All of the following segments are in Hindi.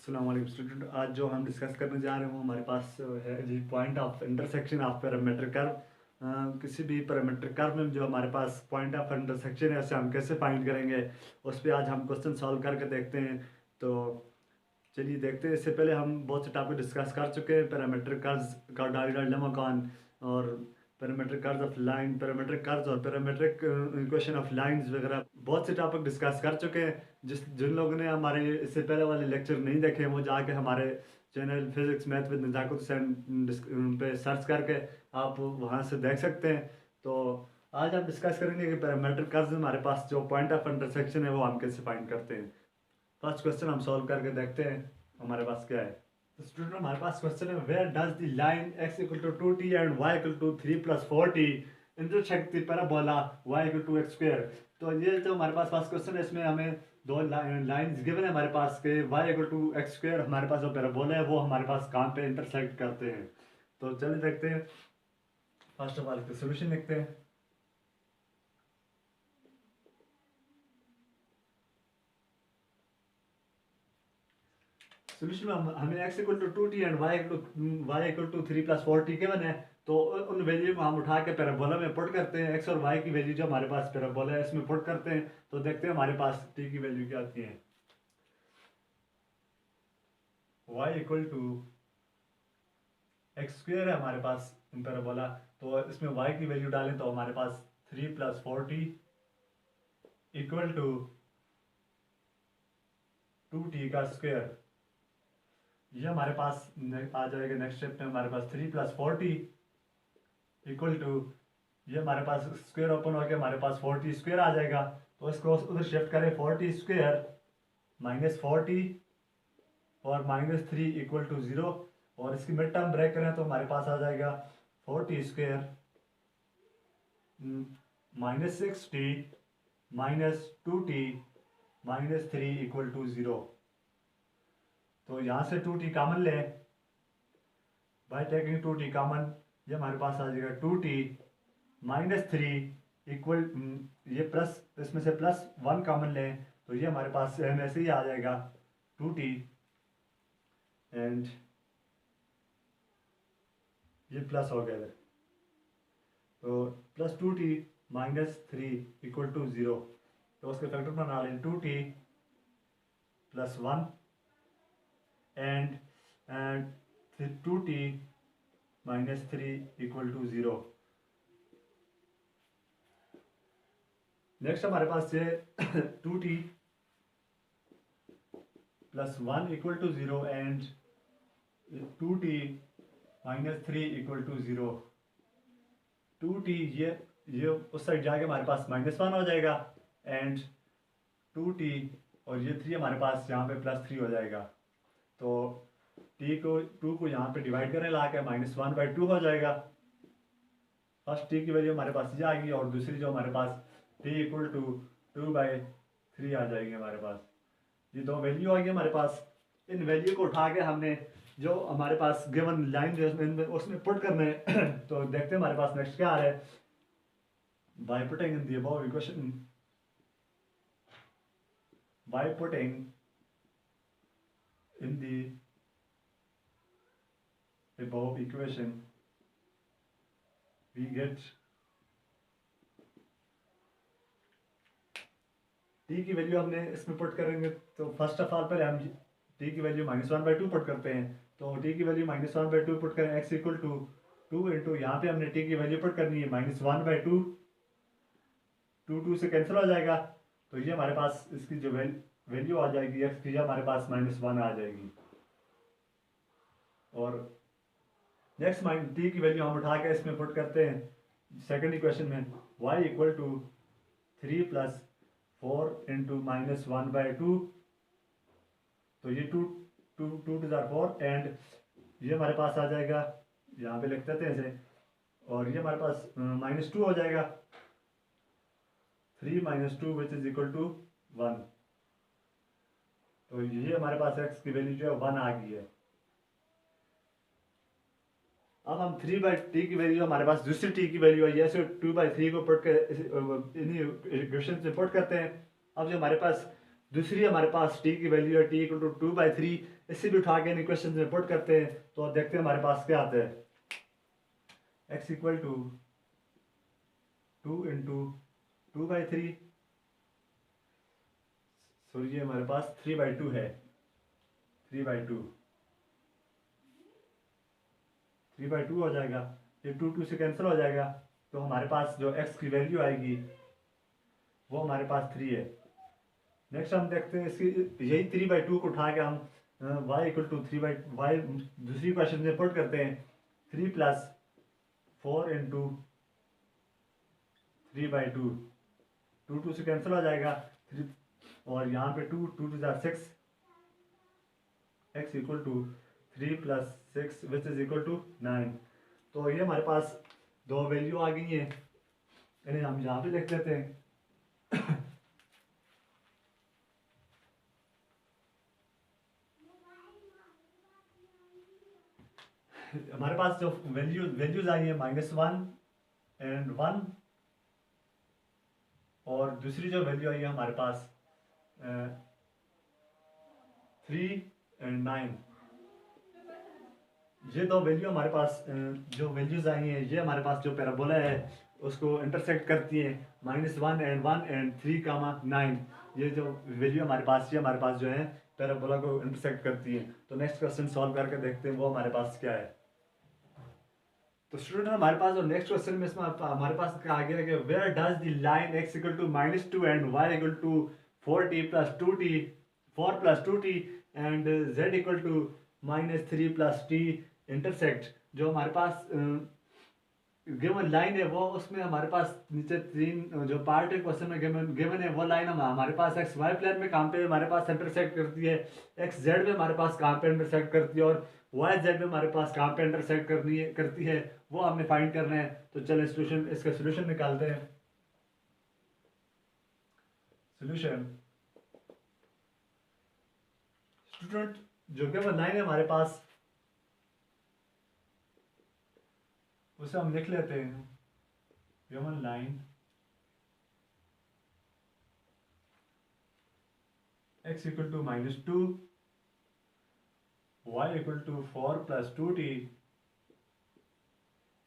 अस्सलाम वालेकुम स्टूडेंट। आज जो हम डिस्कस करने जा रहे हैं वो हमारे पास है जी point of intersection of parametric curve. किसी भी पैरामीट्रिक कर्व में जो हमारे पास पॉइंट ऑफ इंटरसेक्शन है उसे हम कैसे फाइंड करेंगे, उस पर आज हम क्वेश्चन सॉल्व करके देखते हैं। तो चलिए देखते हैं। इससे पहले हम बहुत से टॉपिक डिस्कस कर चुके हैं, पैरामीट्रिक कर्व्स का डायगोनल लेमाकॉन और parametric curves of line, parametric curves और पैरामीट्रिक इक्वेशन ऑफ लाइंस वगैरह बहुत से टॉपिक डिस्कस कर चुके हैं। जिन लोगों ने हमारे इससे पहले वाले लेक्चर नहीं देखे वो जाके हमारे channel physics math with Nazakat Hussain पे सर्च करके आप वहाँ से देख सकते हैं। तो आज हम डिस्कस करेंगे कि पैरामीट्रिक कर्व्स में हमारे पास जो पॉइंट ऑफ इंटरसेक्शन है वो हम कैसे फाइंड करते हैं। फर्स्ट क्वेश्चन हम सॉल्व करके देखते हैं हमारे पास क्या है। तो स्टूडेंट हमारे पास क्वेश्चन है, where does the line x equal to 2t and y equal to 3 plus 4t intersect the parabola y equal to x square. तो ये जो हमारे पास फर्स्ट क्वेश्चन है इसमें हमें दो लाइंस गिवन है हमारे पास के y equal to x square, हमारे पास जो पैराबोला है वो हमारे पास कहाँ पे इंटरसेक्ट करते हैं। तो चलिए देखते हैं। फर्स्ट ऑफ ऑल इसका सोल्यूशन लिखते हैं। सोल्यूशन में हमें x equal to 2t and y equal to 3 plus 4t given है। तो उन वैल्यू को हम उठा के पैराबोला में पुट करते हैं। x और y की वैल्यू जो हमारे पास पैराबोला है इसमें पुट करते हैं। तो देखते हैं हमारे पास t की वैल्यू क्या आती है। y equal to x square है हमारे पास पैराबोला, तो इसमें y की वैल्यू डालें तो हमारे पास 3 plus 4t equal to 2t का स्क्वायर। ये हमारे पास आ जाएगा नेक्स्ट स्टेप में हमारे पास 3 प्लस 4t इक्वल टू, ये हमारे पास स्क्वायर ओपन हो गया, हमारे पास 4t स्क्वायर आ जाएगा। तो इसको उधर शिफ्ट करें, 4t स्क्वायर माइनस 4t और माइनस 3 इक्वल टू 0, और इसकी मिड टर्म ब्रेक करें तो हमारे पास आ जाएगा 4t square minus 6t minus 2t minus 3 equal to 0। तो यहाँ से 2t कॉमन ले, बाय टेकिंग 2t कॉमन ये हमारे पास आ जाएगा 2t माइनस 3 इक्वल, ये प्लस इसमें से प्लस 1 कॉमन ले तो ये हमारे पास सेम ऐसे ही आ जाएगा 2t एंड ये प्लस हो गया इधर। तो plus 2t minus 3 equal to 0। तो उसके फैक्टर बना लें 2t plus 1 and 2t minus 3 equal to 0। Next हमारे पास है 2t plus 1 equal to 0 and 2t minus 3 equal to 0। 2t ये उस साइड जाके हमारे पास माइनस 1 हो जाएगा एंड 2t और ये 3 हमारे पास यहाँ पे प्लस 3 हो जाएगा। तो टू को यहाँ पे डिवाइड करें ला के -1/2 हो जाएगा। फर्स्ट t की वैल्यू हमारे पास ये आ गई और दूसरी जो हमारे पास t इक्वल टू 2/3 आ जाएगी हमारे पास। ये दो वैल्यू आ गई हमारे पास। इन वैल्यू को उठा के हमने जो हमारे पास गिवन लाइन जो उसमें पुट करना है। तो देखते हैं हमारे पास नेक्स्ट क्या आ रहा है। By putting in the above equation, by putting in the above equation we get t की वैल्यू हमने इसमें पुट करेंगे। तो फर्स्ट ऑफ ऑल पहले हम t की वैल्यू -1/2 पुट करते हैं। तो t की वैल्यू -1/2 पुट करें, x इक्वल टू 2 इंटू यहाँ पे हमने t की वैल्यू पुट करनी है -1/2, 2 से कैंसिल हो जाएगा। तो ये हमारे पास इसकी जो वैल्यू आ जाएगी x की, हमारे पास -1 आ जाएगी। और नेक्स्ट t की वैल्यू हम उठा के इसमें पुट करते हैं सेकंड इक्वेशन में, y equal to 3 plus 4 into -1/2। तो ये 2 टू 4 एंड ये हमारे पास आ जाएगा, यहाँ पे लिख देते हैं इसे, और ये हमारे पास -2 हो जाएगा। 3 - 2 विच इज इक्वल टू 1। तो ये हमारे पास x की वैल्यू जो है 1 आ गई है। अब हम 3/t की वैल्यू हमारे पास दूसरी t की वैल्यू आई है, ऐसे 2/3 को पुट कर इन्हीं इक्वेशन से पुट करते हैं। अब जो हमारे पास दूसरी हमारे पास t की वैल्यू है t इक्वल टू 2/3। इसे भी उठा के इन इक्वेशन में पुट करते हैं तो अब देखते हैं हमारे पास क्या आता है। x equal to 2 into 2/3, sorry ये हमारे पास 3/2 है। 3/2 3/2 हो जाएगा, ये 2 से कैंसिल हो जाएगा, तो हमारे पास जो x की वैल्यू आएगी वो हमारे पास 3 है। नेक्स्ट हम देखते हैं इसकी, यही 3/2 को उठा के हम y इक्वल टू 3/y दूसरी क्वेश्चन में पुट करते हैं। 3 प्लस 4 इंटू 3/2, 2 से कैंसिल हो जाएगा 3, और यहाँ पे 2 2 to 6, x equal to 3 plus 6 which is equal to 9। तो ये हमारे पास दो वैल्यू आ गई हैं, इन्हें हम यहाँ पे लिख लेते हैं। हमारे पास जो वैल्यूज आई है -1 एंड 1, और दूसरी जो वैल्यू आई है हमारे पास 3 एंड 9। ये दो वैल्यू हमारे पास जो वैल्यूज आई हैं ये हमारे पास जो पैराबोला है उसको इंटरसेक्ट करती है। -1 एंड 1 एंड 3 कामा 9, ये जो वैल्यू हमारे पास ये हमारे पास जो है पैराबोला को इंटरसेक्ट करती है। तो नेक्स्ट क्वेश्चन सॉल्व करके देखते हैं वो हमारे पास क्या है। तो स्टूडेंट हमारे पास जो नेक्स्ट क्वेश्चन में इसमें हमारे पास आगे लगे, where does the line x equal to -2 and y equal to 4t plus 2t 4 plus 2t and z equal to -3 plus t intersect. जो हमारे पास गिवन लाइन है वो, उसमें हमारे पास नीचे तीन जो पार्ट है क्वेश्चन में गिवन है वो लाइन हमारे पास एक्स वाई प्लेन में कहाँ पे हमारे पास इंटरसेक्ट करती है, एक्स जेड में हमारे पास कहाँ पे इंटरसेक्ट करती है, और वाई जेड में हमारे पास कहाँ पे इंटरसेक्ट करती है वो हमने फाइंड करना है। तो चलिए सोल्यूशन, इसका सोल्यूशन निकालते हैं। सोल्यूशन स्टूडेंट, जो गिवन लाइन है हमारे पास उसे हम लिख लेते हैं। Given line x equal to -2, y equal to 4 plus 2t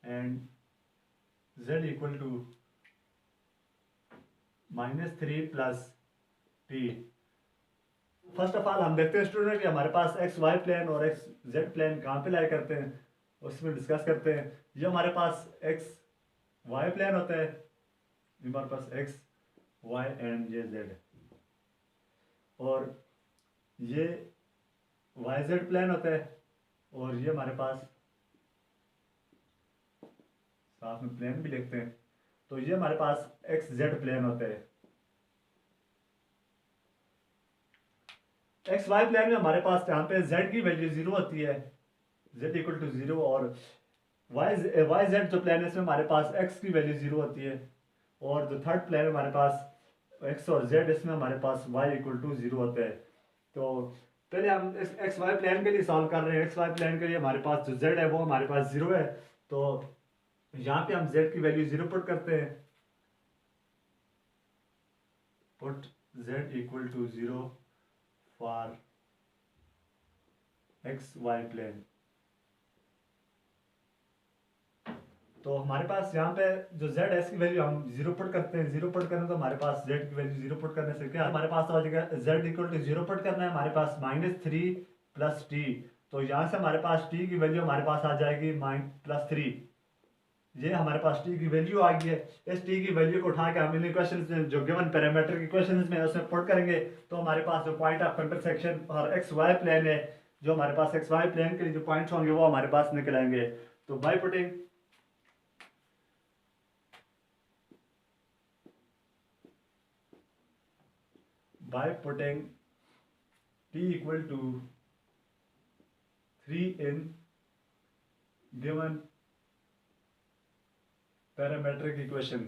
and z equal to -3 plus t। First of all हम देखते हैं स्टूडेंट कि हमारे पास एक्स वाई प्लेन और एक्स जेड प्लेन कहाँ पे लाई करते हैं, उसमें डिस्कस करते हैं। ये हमारे पास एक्स वाई प्लेन होता है, ये हमारे पास एक्स वाई एंड ये जेड, और ये वाई जेड प्लेन होता है, और ये हमारे पास साथ में प्लेन भी लिखते हैं। तो ये हमारे पास एक्स जेड प्लेन होता है। एक्स वाई प्लेन में हमारे पास यहाँ पे जेड की वैल्यू 0 होती है, जेड इक्वल टू 0, और वाई जेड जो प्लेन है इसमें हमारे पास एक्स की वैल्यू 0 होती है, और जो थर्ड प्लेन है हमारे पास एक्स और जेड, इसमें हमारे पास वाई इक्वल टू 0 होता है। तो पहले हम इस एक्स वाई प्लेन के लिए सॉल्व कर रहे हैं। एक्स वाई प्लेन के लिए हमारे पास जो जेड है वो हमारे पास 0 है, तो यहाँ पे हम जेड की वैल्यू 0 पुट करते हैं। Put z equal to 0 for x y plane. तो हमारे पास यहाँ पे जो जेड एस की वैल्यू हम 0 पुट करते हैं। 0 पुट करना तो हमारे पास जेड की वैल्यू 0 पुट करने से क्या हमारे पास आ जाएगा, जेड इक्वल टू 0 पुट करना है हमारे पास -3 प्लस टी। तो यहाँ से हमारे पास टी की वैल्यू हमारे पास आ जाएगी +3। ये हमारे पास टी की वैल्यू आ गई है। इस टी की वैल्यू को उठा के हम इन क्वेश्चन में जो गिवन पैरामीटर के क्वेश्चन में उसमें पुट करेंगे, तो हमारे पास जो पॉइंट ऑफ इंटरसेक्शन और एक्स वाई प्लेन है, जो हमारे पास एक्स वाई प्लेन के लिए जो पॉइंट्स होंगे वो हमारे पास निकल आएंगे। तो by putting t equal to 3 in given parametric equations,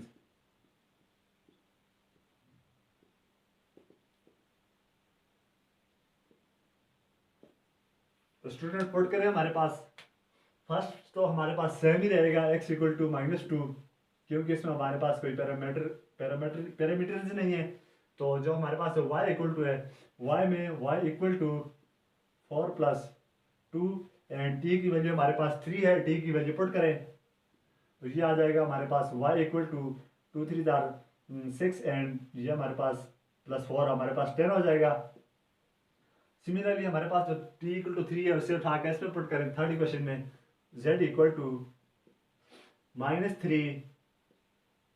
तो स्टूडेंट पुट करें हमारे पास फर्स्ट तो हमारे पास सेम ही रहेगा x इक्वल टू -2, क्योंकि इसमें हमारे पास कोई पैरामीटर्स नहीं है। तो जो हमारे पास y इक्वल टू है, y में y equal to 4+2 and t की वैल्यू हमारे पास 3 है, t की वैल्यू पुट करें तो ये आ जाएगा हमारे पास y इक्वल टू 2 3 6 एंड ये हमारे पास +4 हमारे पास 10 हो जाएगा। सिमिलरली हमारे पास जो t इक्वल टू 3 है उसे उठा के इसमें पुट करें थर्ड इक्वेशन में, z equal to -3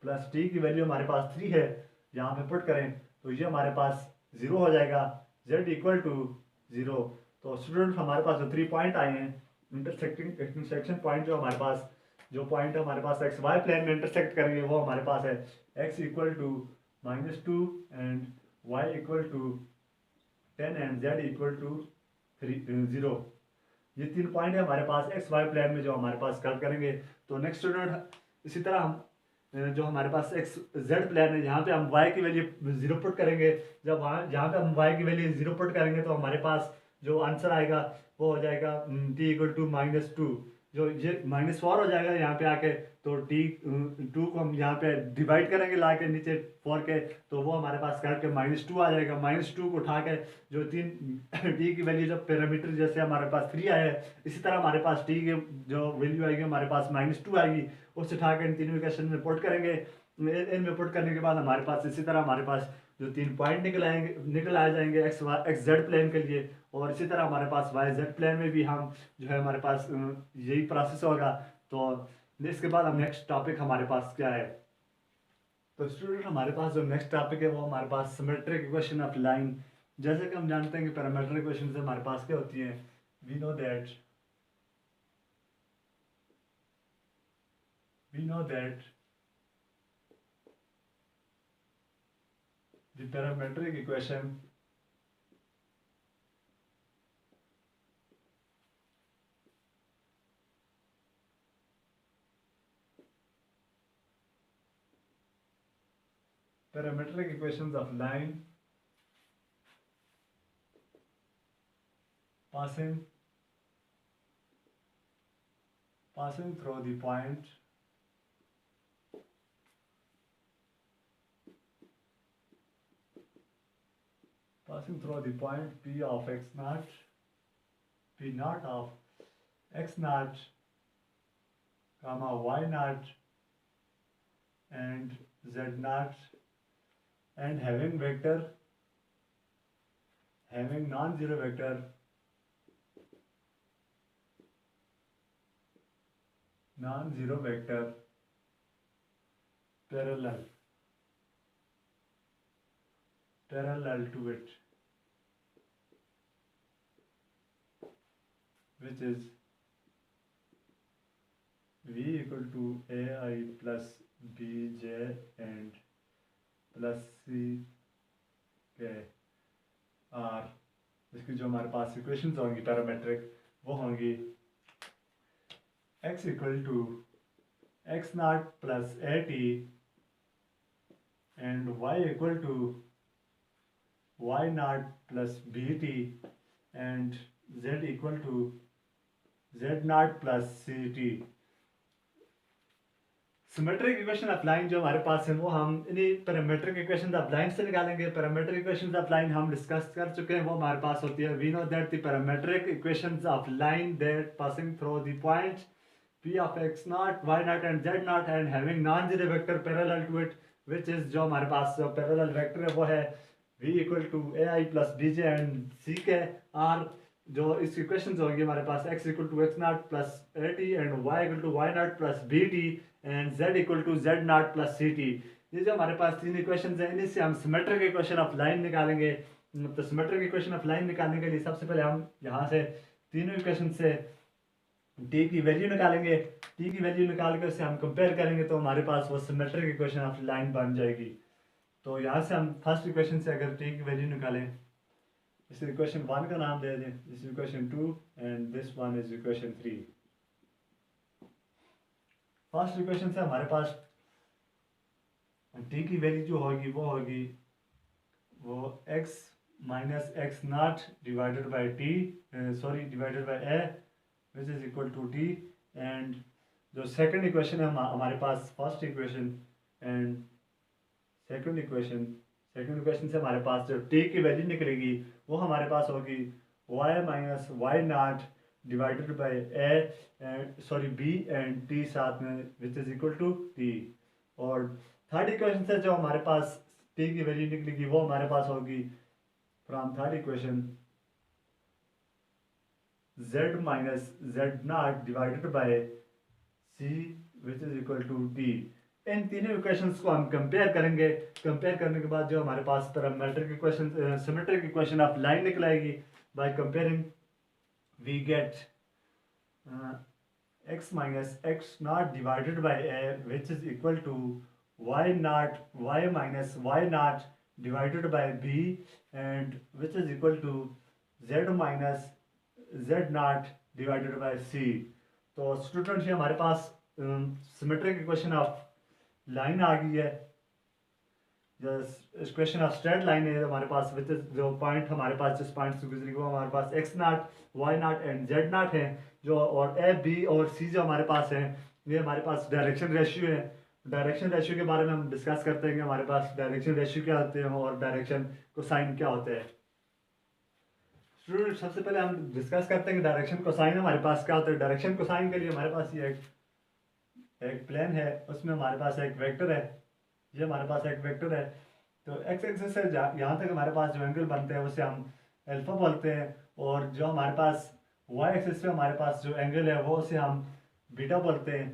plus t की वैल्यू हमारे पास 3 है, यहाँ पे पुट करें तो ये हमारे पास 0 हो जाएगा, z इक्वल टू 0। तो स्टूडेंट हमारे पास जो 3 पॉइंट आए हैं इंटरसेक्शन पॉइंट, जो हमारे पास जो पॉइंट हमारे पास एक्स वाई प्लेन में इंटरसेक्ट करेंगे वो हमारे पास है x equal to -2 and y equal to 10 and z equal to 0। ये 3 पॉइंट है हमारे पास एक्स वाई प्लेन में जो हमारे पास कट करेंगे। तो नेक्स्ट स्टूडेंट इसी तरह हम जो हमारे पास एक्स जेड प्लेन है यहाँ पे हम y की वैल्यू 0 पुट करेंगे। जब वहाँ जहाँ पे हम y की वैल्यू 0 पुट करेंगे तो हमारे पास जो आंसर आएगा वो हो जाएगा t इक्वल टू -2, जो ये -4 हो जाएगा यहाँ पे आके। तो t2 को हम यहाँ पे डिवाइड करेंगे ला के नीचे 4 के, तो वो हमारे पास कट के -2 आ जाएगा। -2 को उठा के जो t की वैल्यू जब पैरामीटर जैसे हमारे पास 3 आया है, इसी तरह हमारे पास t की जो वैल्यू आएगी हमारे पास -2 आएगी, उससे उठा के इन तीनों इक्वेशन में पुट करेंगे। इनमें पुट करने के बाद हमारे पास इसी तरह हमारे पास जो 3 पॉइंट निकल आ जाएंगे एक्स जेड प्लेन के लिए। और इसी तरह हमारे पास वाई जेड प्लेन में भी हम जो है हमारे पास यही प्रोसेस होगा। तो इसके बाद हम नेक्स्ट टॉपिक हमारे पास क्या है, तो स्टूडेंट हमारे पास जो नेक्स्ट टॉपिक है वो हमारे पास सिमेट्रिक इक्वेशन ऑफ लाइन। जैसे कि हम जानते हैं कि पैरामीट्रिक इक्वेशन से हमारे पास क्या होती है, we know that the parametric equation equations of line passing through the point P of x naught, P naught of x naught, comma y naught and z naught, and having non-zero vector parallel to it, which is v equal to ai plus bj and plus c के r, इसकी जो हमारे पास इक्वेशंस होंगी पैरामेट्रिक वो होंगी x equal to x naught plus at and y equal to y naught plus bt and z equal to z naught plus ct। Symmetric equation of line जो हमारे पास है वो हम इन्हीं पैरामेट्रिक इक्वेशन ऑफ लाइन से निकालेंगे। पैरामेट्रिक इक्वेशन ऑफ लाइन हम डिस्कस कर चुके हैं, वो हमारे पास होती है we know that the parametric equations of line that passing through the point p of x naught y naught and z naught and having non-zero vector parallel to it, which is जो हमारे पास पैरेलल वेक्टर है वो है v equal to A I plus B J and C K R. जो इस इक्वेशन होगी हमारे पास x equal to X not plus A T and y equal to Y not plus B T and z equal to Z not plus C T. ये जो हमारे पास 3 इक्वेशन हैं इन्हीं से हम सिमेट्रिक इक्वेशन ऑफ लाइन निकालेंगे। तो सिमेट्रिक इक्वेशन ऑफ लाइन निकालने के लिए सबसे पहले हम यहाँ से तीनों इक्वेशन से t की वैल्यू निकालेंगे। t की वैल्यू निकाल कर उसे हम कंपेयर करेंगे तो हमारे पास वो सिमेट्रिक इक्वेशन ऑफ लाइन बन जाएगी। तो यहाँ से हम फर्स्ट इक्वेशन से अगर t की वैल्यू निकालें, इस इक्वेशन 1 का नाम दे दें, this equation 2 and this one is equation 3। First equation से हमारे पास t की वैल्यू जो होगी वो x minus X not divided by T divided by A which is equal to t। And जो सेकंड इक्वेशन है हमारे पास first equation and second second equation से हमारे पास जो टी की वैल्यू निकलेगी वो हमारे पास होगी y minus y naught divided by b and t साथ में which is equal to t. और थर्ड इक्वेशन से जो हमारे पास टी की वैल्यू निकलेगी वो हमारे पास होगी from third equation z minus z naught divided by c which is equal to t। इन तीनों इक्वेशंस को हम कंपेयर करेंगे। कंपेयर करने के बाद जो हमारे पास parametric equation symmetric equation of line निकलाएगी by comparing we get x minus x naught divided by a which is equal to y minus y naught divided by b and which is equal to z minus z naught divided by c। तो स्टूडेंट ये हमारे पास सिमेट्रिक इक्वेशन ऑफ लाइन आ गई है। इक्वेशन ऑफ स्ट्रेट लाइन है हमारे पास विच जो पॉइंट हमारे पास जिस पॉइंट से गुजरी वो हमारे पास X not Y not and Z not है जो, और ए बी और सी जो हमारे पास है ये हमारे पास डायरेक्शन रेशियो है। डायरेक्शन रेशियो के बारे में हम डिस्कस करते हैं कि हमारे पास डायरेक्शन रेशियो क्या होते हैं और डायरेक्शन कोसाइन क्या होते हैं। स्टूडेंट सबसे पहले हम डिस्कस करते हैं कि डायरेक्शन कोसाइन हमारे पास क्या होता है। डायरेक्शन कोसाइन के लिए हमारे पास ये एक प्लेन है, उसमें हमारे पास एक वेक्टर है, ये हमारे पास एक वेक्टर है। तो एक्स एक्सिस से यहाँ तक हमारे पास जो एंगल बनते हैं उसे हम अल्फा बोलते हैं, और जो हमारे पास वाई एक्सिस पे हमारे पास जो एंगल है वो उसे हम बीटा बोलते हैं।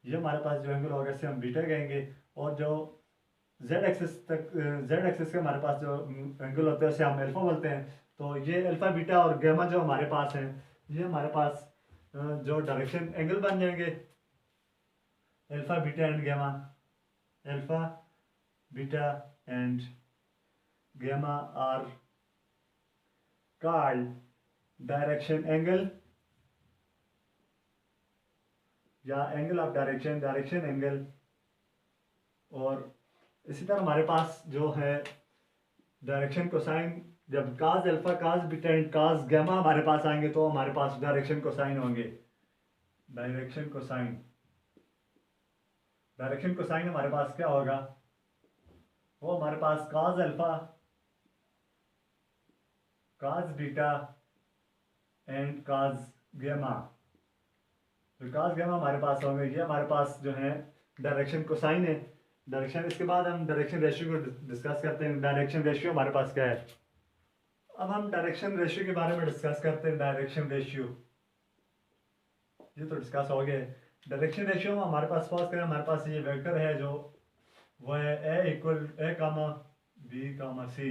ये हमारे पास जो एंगल होगा इसे हम बीटा कहेंगे, और जो जेड एक्सिस के हमारे पास जो एंगल होते हैं उसे हम अल्फा बोलते हैं। तो ये अल्फा बीटा और गैमा जो हमारे पास हैं ये हमारे पास जो डायरेक्शन एंगल बन जाएंगे। Alpha beta and gamma, alpha beta and gamma are called direction angle या एंगल ऑफ डायरेक्शन एंगल। और इसी तरह हमारे पास जो है डायरेक्शन कोसाइन, जब cos alpha cos beta and cos gamma हमारे पास आएंगे तो हमारे पास डायरेक्शन कोसाइन होंगे। डायरेक्शन कोसाइन हमारे पास क्या होगा, वो हमारे पास cos alpha cos beta and cos gamma. तो काज गैमा हमारे पास होंगे, ये हमारे पास जो है डायरेक्शन कोसाइन है। डायरेक्शन, इसके बाद हम डायरेक्शन रेशियो को डिस्कस करते हैं। डायरेक्शन रेशियो हमारे पास क्या है, अब हम डायरेक्शन रेशियो के बारे में डिस्कस करते हैं। डायरेक्शन रेशियो ये तो डिस्कस हो गया। डायरेक्शन रेशियो में हमारे पास फर्स्ट करें, हमारे पास ये वेक्टर है जो वो है ए कामा बी कामा सी।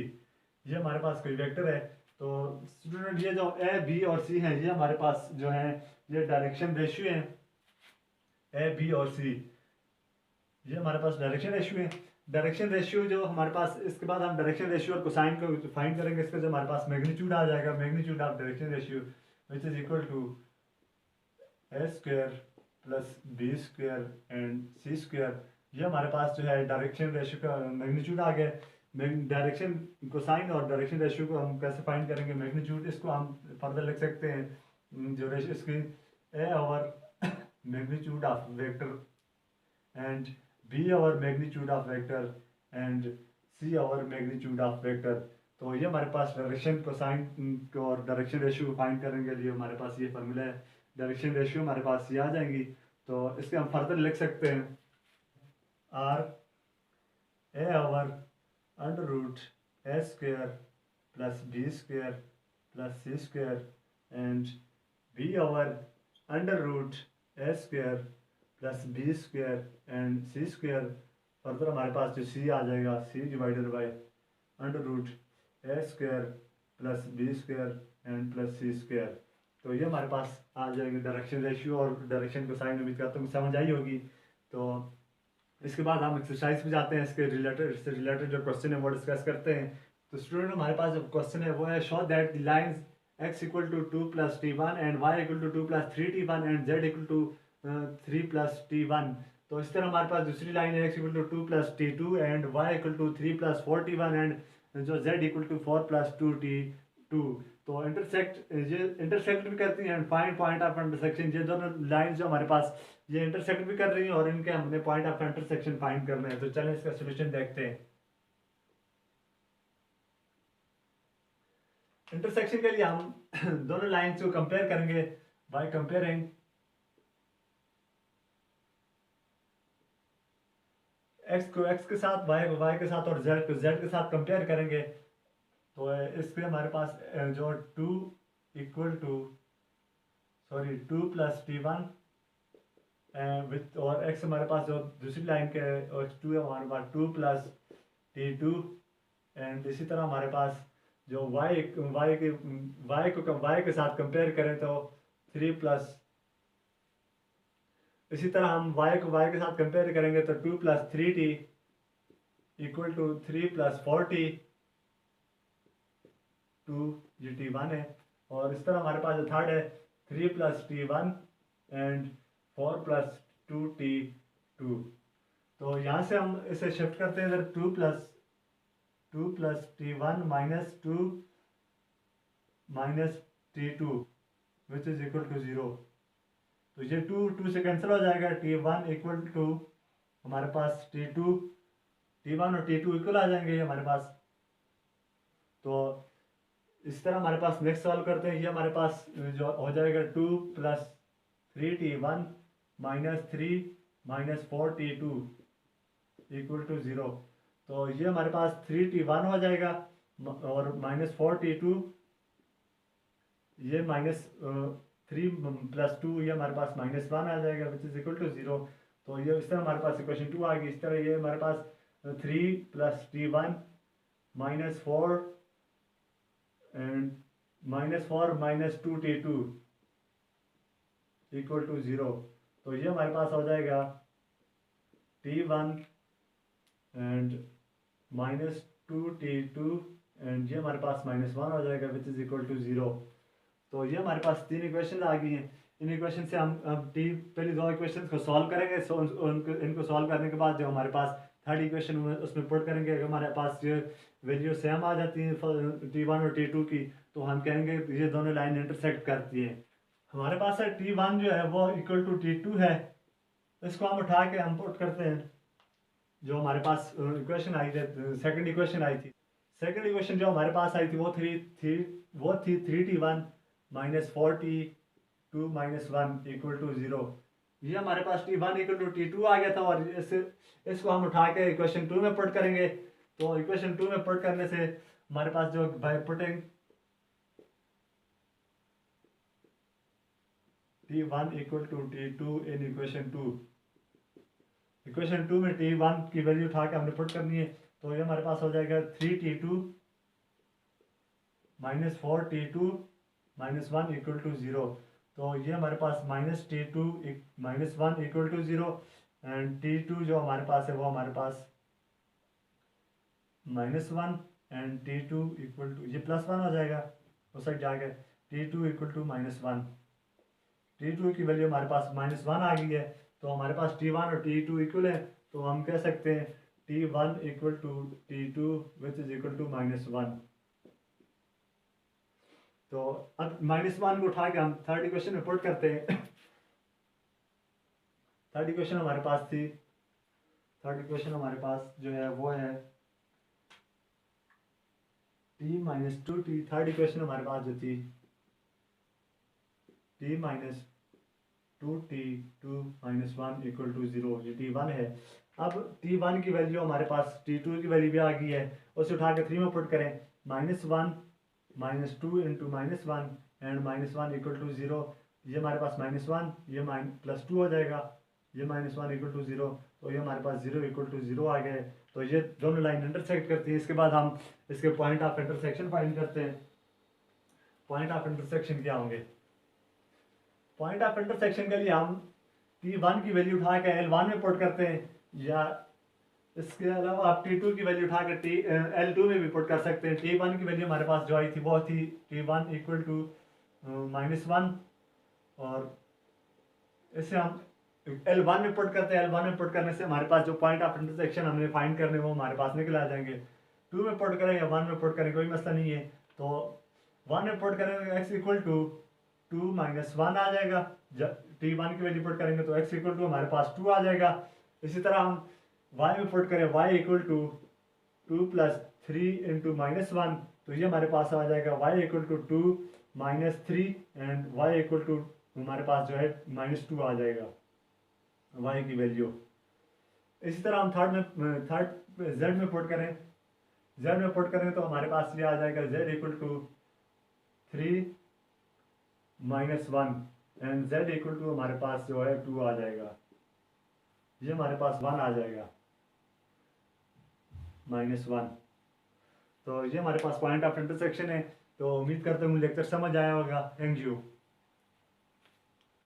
ये हमारे पास कोई वेक्टर है। तो स्टूडेंट ये जो ए बी और सी है ये हमारे पास जो है ये डायरेक्शन रेशियो है। ए बी और सी ये हमारे पास डायरेक्शन रेशियो है। डायरेक्शन रेशियो जो हमारे पास, इसके बाद हम डायरेक्शन रेशियो और कोसाइन को फाइंड करेंगे। इसका जो हमारे पास मैग्नीट्यूड आ जाएगा, magnitude of direction ratio which is equal to a square plus b square and c square. ये हमारे पास जो है डायरेक्शन रेशियो का मैग्नीट्यूड आ गया। डायरेक्शन कोसाइन और डायरेक्शन रेशियो को हम कैसे फाइंड करेंगे, मैग्नीट्यूड इसको हम फर्दर लिख सकते हैं जो रेशियो इसकी A over magnitude of vector and B over magnitude of vector and C over magnitude of vector. तो ये हमारे पास डायरेक्शन कोसाइन और डायरेक्शन रेशियो को फाइंड करने के लिए हमारे पास ये फार्मूला है। डायरेक्शन रेशियो हमारे पास ये आ जाएंगी, तो इसके हम फर्दर लिख सकते हैं are a over under root a square plus b square plus c square and B over under root a square plus b square and c square. Further हमारे पास जो सी आ जाएगा c divided by under root a square plus b square and plus c square. तो ये हमारे पास आ जाएंगे डायरेक्शन रेशियो और डायरेक्शन कोसाइन। उम्मीद करता हूँ समझ आई होगी। तो इसके बाद हम एक्सरसाइज पे जाते हैं, इससे रिलेटेड जो क्वेश्चन है वो डिस्कस करते हैं। तो स्टूडेंट हमारे पास जो क्वेश्चन है वो है show that the lines x equal to 2 plus t1 and y equal to 2 plus 3t1 and z equal to 3 plus t1। तो इस तरह हमारे पास दूसरी लाइन है x equal to 2 plus t2 and y equal to 3 plus 4t1 and जो z equal to 4 plus 2t2। तो इंटरसेक्ट भी करती हैं and find point of intersection. ये दोनों लाइन जो हमारे पास ये इंटरसेक्ट भी कर रही हैं और इनके हमने पॉइंट ऑफ इंटरसेक्शन फाइंड करना है। तो चलें इसका सोल्यूशन देखते हैं। इंटरसेक्शन के लिए हम दोनों लाइन्स को कंपेयर करेंगे बाय कंपेयरिंग एक्स को एक्स के साथ, वाई को वाई के साथ और जेड को जेड के साथ कंपेयर करेंगे। तो इसमें हमारे पास जो two equal to sorry two plus T one with और एक्स हमारे पास जो दूसरी लाइन के और टू है हमारे पास two plus T two and इसी तरह हमारे पास जो वाई के साथ कंपेयर करें तो थ्री प्लस इसी तरह हम वाई को वाई के साथ कंपेयर करेंगे तो two plus three t equal to three plus four T two ये टी वन है। और इस तरह हमारे पास जो थर्ड है three plus T one and four plus two T two. तो यहाँ से हम इसे शिफ्ट करते हैं इधर two plus T one minus two minus T two which is equal to zero. तो ये टू टू से कैंसिल हो जाएगा, टी वन इक्वल टू हमारे पास टी टू, टी वन और टी टू इक्वल आ जाएंगे हमारे पास। तो इस तरह हमारे पास नेक्स्ट सॉल्व करते हैं, ये हमारे पास जो हो जाएगा two plus three T one minus three minus four T two equal to zero. तो ये हमारे पास थ्री टी वन हो जाएगा और माइनस फोर टी टू, ये माइनस थ्री प्लस टू ये हमारे पास माइनस वन आ जाएगा which is equal to zero. तो ये इस तरह हमारे पास इक्वेशन टू आ गई। इस तरह ये हमारे पास three plus T one minus four and minus four minus two T two equal to zero. तो ये हमारे पास हो जाएगा T one and minus two T two and ये हमारे पास माइनस वन हो जाएगा which is equal to zero. तो ये हमारे पास तीन इक्वेशन आ गई हैं। इन इक्वेशन से हम पहले दो इक्वेशन को सॉल्व करेंगे। इनको सॉल्व करने के बाद जो हमारे पास थर्ड इक्वेशन उसमें पुट करेंगे। अगर हमारे पास ये वैल्यू सेम आ जाती है टी वन और टी टू की तो हम कहेंगे ये दोनों लाइन इंटरसेक्ट करती हैं। हमारे पास है टी वन जो है वो इक्वल टू टी टू है, इसको हम उठा के हम पुट करते हैं। जो हमारे पास इक्वेशन आई थी सेकेंड इक्वेशन आई थी, सेकेंड इक्वेशन जो हमारे पास आई थी वो थी three T one minus four T two minus one equal to zero. ये हमारे पास T one equal to T two आ गया था और इसको हम उठा के इक्वेशन टू में पुट करेंगे। तो इक्वेशन टू में पुट करने से हमारे पास जो by putting t one equal to T two in equation two में टी वन की वैल्यू उठा के हमने पुट करनी है। तो ये हमारे पास हो जाएगा three T two minus four T two minus one equal to zero. तो ये हमारे पास minus T two minus one equal to zero and T two जो हमारे पास है वो हमारे पास minus one and T two equal to ये प्लस वन हो जाएगा उस साइड जाके T two equal to minus one. T two की वैल्यू हमारे पास माइनस वन आ गई है तो हमारे पास टी वन और टी टू इक्वल है। तो हम कह सकते हैं t one equal to T two which is equal to minus one. तो अब माइनस वन को उठा के हम थर्ड इक्वेशन में पुट करते हैं। थर्ड इक्वेशन हमारे पास थी, थर्ड इक्वेशन हमारे पास जो है वो है t minus two t. Third equation हमारे पास जो थी t minus two T two minus one equal to zero, ये टी वन है। अब टी वन की वैल्यू हमारे पास टी टू की वैल्यू भी आ गई है, उसे उठा के थ्री में पुट करें minus one minus two into minus one and minus one equal to zero. ये हमारे पास माइनस वन ये प्लस टू हो जाएगा, ये minus one equal to zero. तो ये हमारे पास ज़ीरो इक्वल टू ज़ीरो आ गए। तो ये दोनों लाइन इंटरसेक्ट करती है। इसके बाद हम इसके पॉइंट ऑफ इंटरसेक्शन फाइंड करते हैं। पॉइंट ऑफ इंटरसेक्शन क्या होंगे? पॉइंट ऑफ इंटरसेक्शन के लिए हम टी वन की वैल्यू उठा के एल वन में पुट करते हैं, या इसके अलावा आप टी टू की वैल्यू उठा के एल टू में भी पुट कर सकते हैं। टी वन की वैल्यू हमारे पास जो आई थी वो थी t one equal to minus one और इसे हम एल वन में पुट करते हैं। एल वन में पुट करने से हमारे पास जो पॉइंट ऑफ इंटरसेक्शन हमने फाइंड करने वो हमारे पास निकल आ जाएंगे। टू में पुट करें या वन में पुट करें कोई मसला नहीं है। तो वन में पुट करेंगे X equal to two minus one आ जाएगा। टी वन की वैल्यू पुट करेंगे तो एक्स इक्वल टू हमारे पास टू आ जाएगा। इसी तरह हम वाई में पुट करें y equal to two plus three into minus one तो ये हमारे पास आ जाएगा y equal to 2 -3 and y equal to हमारे पास जो है -2 आ जाएगा y की वैल्यू। इसी तरह हम थर्ड z में पुट करें, z में पुट करें तो हमारे पास ये आ जाएगा z equal to 3 -1 and z equal to हमारे पास जो है 2 आ जाएगा, ये हमारे पास 1 आ जाएगा -1। तो ये हमारे पास पॉइंट ऑफ इंटरसेक्शन है। तो उम्मीद करते हैं मुझे लेक्चर समझ आया होगा। Thank you.